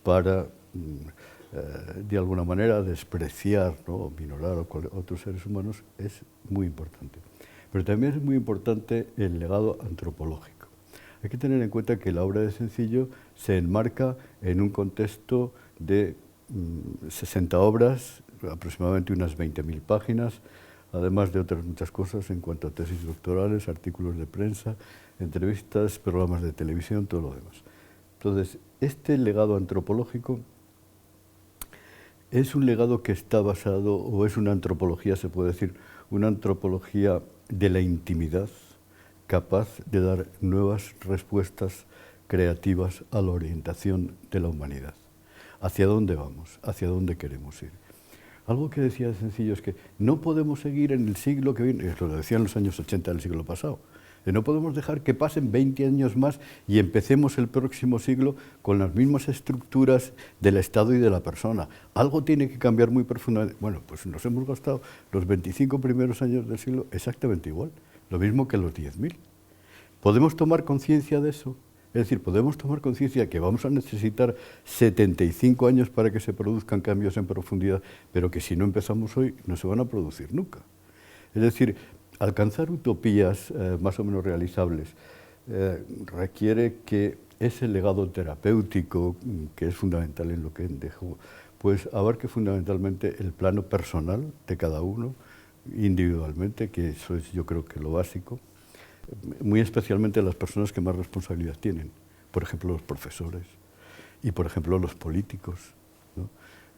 para de alguna manera despreciar, ¿no?, o minorar a otros seres humanos, es muy importante. Pero también es muy importante el legado antropológico. Hay que tener en cuenta que la obra de Sencillo se enmarca en un contexto de 60 obras, aproximadamente unas 20.000 páginas, además de otras muchas cosas en cuanto a tesis doctorales, artículos de prensa, entrevistas, programas de televisión, todo lo demás. Entonces, este legado antropológico es un legado que está basado, o es una antropología, se puede decir, una antropología de la intimidad, capaz de dar nuevas respuestas creativas a la orientación de la humanidad. ¿Hacia dónde vamos? ¿Hacia dónde queremos ir? Algo que decía Sencillo es que no podemos seguir en el siglo que viene, lo decía en los años 80 del siglo pasado, no podemos dejar que pasen 20 años más y empecemos el próximo siglo con las mismas estructuras del Estado y de la persona. Algo tiene que cambiar muy profundamente. Bueno, pues nos hemos gastado los 25 primeros años del siglo exactamente igual, lo mismo que los 10.000. ¿Podemos tomar conciencia de eso? Es decir, podemos tomar conciencia de que vamos a necesitar 75 años para que se produzcan cambios en profundidad, pero que si no empezamos hoy no se van a producir nunca. Es decir, alcanzar utopías más o menos realizables requiere que ese legado terapéutico, que es fundamental en lo que dejó, pues abarque fundamentalmente el plano personal de cada uno, individualmente, que eso es, yo creo, que lo básico, muy especialmente las personas que más responsabilidad tienen, por ejemplo los profesores y por ejemplo los políticos, ¿no?,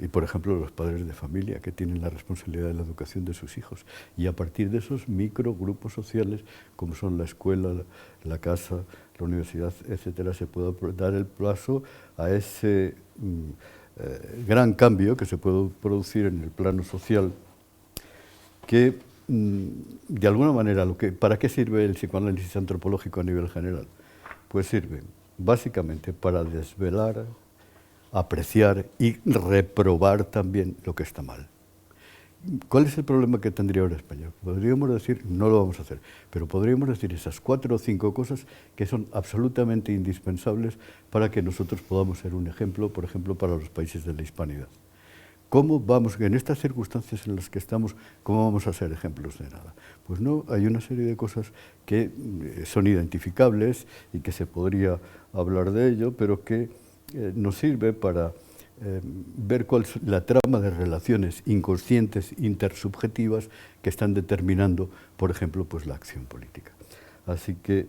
y por ejemplo los padres de familia que tienen la responsabilidad de la educación de sus hijos, y a partir de esos microgrupos sociales como son la escuela, la casa, la universidad, etcétera, se puede dar el paso a ese gran cambio que se puede producir en el plano social, que de alguna manera, ¿para qué sirve el psicoanálisis antropológico a nivel general? Pues sirve básicamente para desvelar, apreciar y reprobar también lo que está mal. ¿Cuál es el problema que tendría ahora España? Podríamos decir, no lo vamos a hacer, pero podríamos decir esas 4 o 5 cosas que son absolutamente indispensables para que nosotros podamos ser un ejemplo, por ejemplo, para los países de la hispanidad. ¿Cómo vamos, en estas circunstancias en las que estamos, cómo vamos a ser ejemplos de nada? Pues no, hay una serie de cosas que son identificables y que se podría hablar de ello, pero que nos sirve para ver cuál es la trama de relaciones inconscientes, intersubjetivas, que están determinando, por ejemplo, pues la acción política. Así que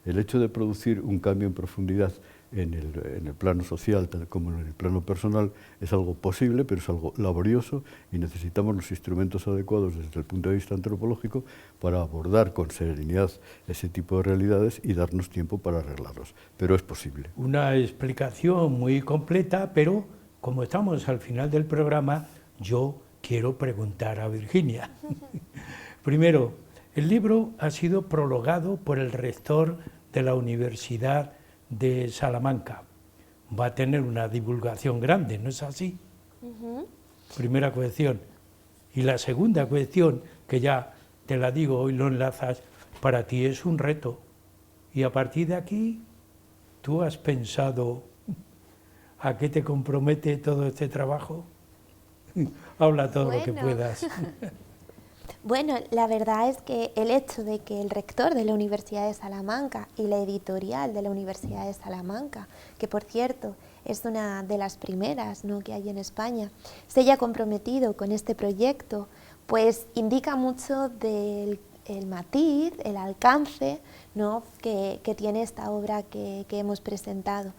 el hecho de producir un cambio en profundidad en el plano social, tal como en el plano personal, es algo posible, pero es algo laborioso, y necesitamos los instrumentos adecuados desde el punto de vista antropológico para abordar con serenidad ese tipo de realidades y darnos tiempo para arreglarlos. Pero es posible. Una explicación muy completa, pero como estamos al final del programa, yo quiero preguntar a Virginia. Primero, el libro ha sido prologado por el rector de la Universidad de Salamanca. Va a tener una divulgación grande, ¿no es así? Primera cuestión. Y la segunda cuestión, que ya te la digo, hoy lo enlazas, para ti es un reto. Y a partir de aquí, ¿tú has pensado a qué te compromete todo este trabajo? Habla todo lo que puedas. Bueno, la verdad es que el hecho de que el rector de la Universidad de Salamanca y la editorial de la Universidad de Salamanca, que por cierto es una de las primeras, ¿no?, que hay en España, se haya comprometido con este proyecto, pues indica mucho del matiz, el alcance, ¿no?, que tiene esta obra que hemos presentado.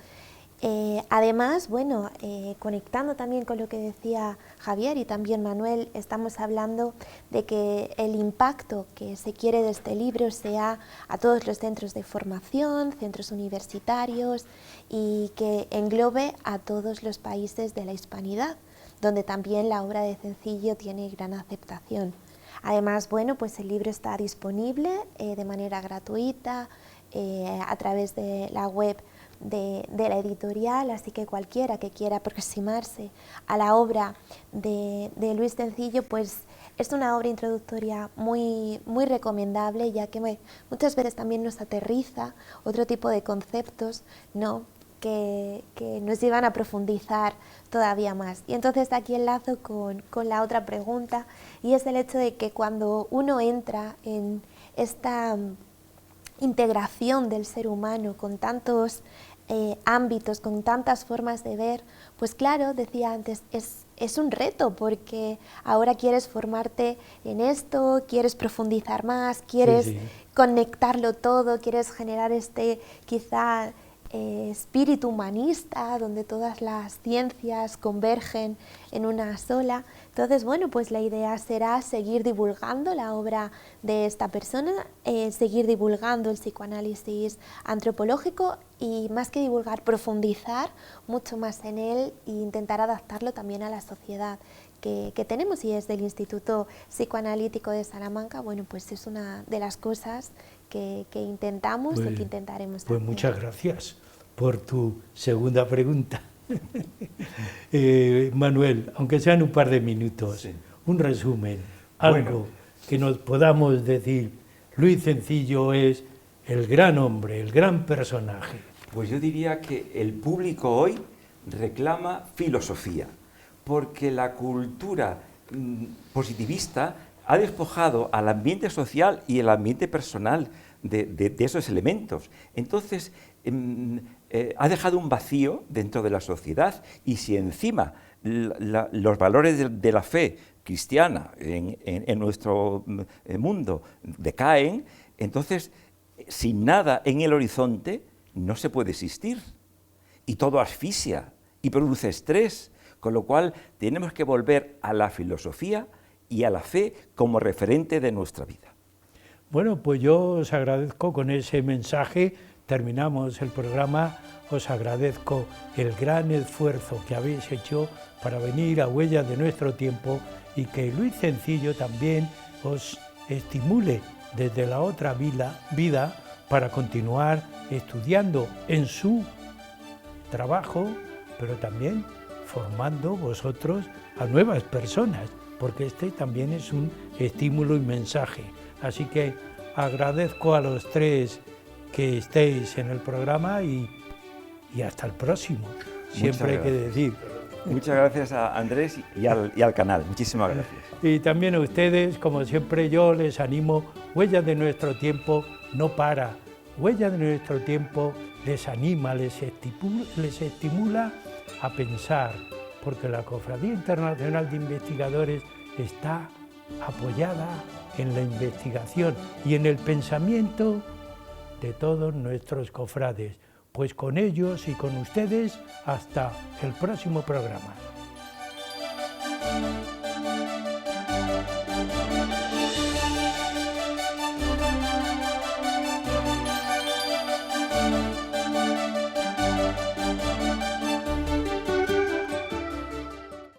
Además, bueno, conectando también con lo que decía Javier y también Manuel, estamos hablando de que el impacto que se quiere de este libro sea a todos los centros de formación, centros universitarios, y que englobe a todos los países de la hispanidad, donde también la obra de Sencillo tiene gran aceptación. Además, bueno, pues el libro está disponible de manera gratuita a través de la web de la editorial, así que cualquiera que quiera aproximarse a la obra de Luis Sencillo, pues es una obra introductoria muy recomendable, ya que muchas veces también nos aterriza otro tipo de conceptos, ¿no?, que nos llevan a profundizar todavía más. Y entonces aquí enlazo con la otra pregunta, y es el hecho de que cuando uno entra en esta integración del ser humano con tantos ámbitos, con tantas formas de ver, pues claro, decía antes, es un reto, porque ahora quieres formarte en esto, quieres profundizar más, quieres conectarlo todo, quieres generar quizá espíritu humanista, donde todas las ciencias convergen en una sola. Entonces, bueno, pues la idea será seguir divulgando la obra de esta persona, seguir divulgando el psicoanálisis antropológico y, más que divulgar, profundizar mucho más en él e intentar adaptarlo también a la sociedad que tenemos. Y desde el Instituto Psicoanalítico de Salamanca, bueno, pues es una de las cosas que intentamos y que intentaremos hacer. Pues muchas gracias por tu segunda pregunta. Manuel, aunque sean un par de minutos, un resumen, algo que nos podamos decir. Luis Cencillo es el gran hombre, el gran personaje. Pues yo diría que el público hoy reclama filosofía, porque la cultura positivista ha despojado al ambiente social y el ambiente personal de esos elementos. Entonces, ha dejado un vacío dentro de la sociedad, y si encima los valores de la fe cristiana en nuestro mundo decaen, entonces, sin nada en el horizonte, no se puede existir. Y todo asfixia y produce estrés, con lo cual tenemos que volver a la filosofía y a la fe como referente de nuestra vida. Bueno, pues yo os agradezco con ese mensaje, terminamos el programa, os agradezco el gran esfuerzo que habéis hecho para venir a Huellas de Nuestro Tiempo, y que Luis Cencillo también os estimule desde la otra vida para continuar estudiando en su trabajo, pero también formando vosotros a nuevas personas, porque este también es un estímulo y mensaje. Así que agradezco a los tres que estéis en el programa y hasta el próximo. Siempre hay que decir. Muchas gracias a Andrés y al canal. Muchísimas gracias. Y también a ustedes, como siempre, yo les animo. Huellas de Nuestro Tiempo no para. Huellas de Nuestro Tiempo les anima, les estimula a pensar, porque la Cofradía Internacional de Investigadores está apoyada en la investigación y en el pensamiento de todos nuestros cofrades. Pues con ellos y con ustedes, hasta el próximo programa.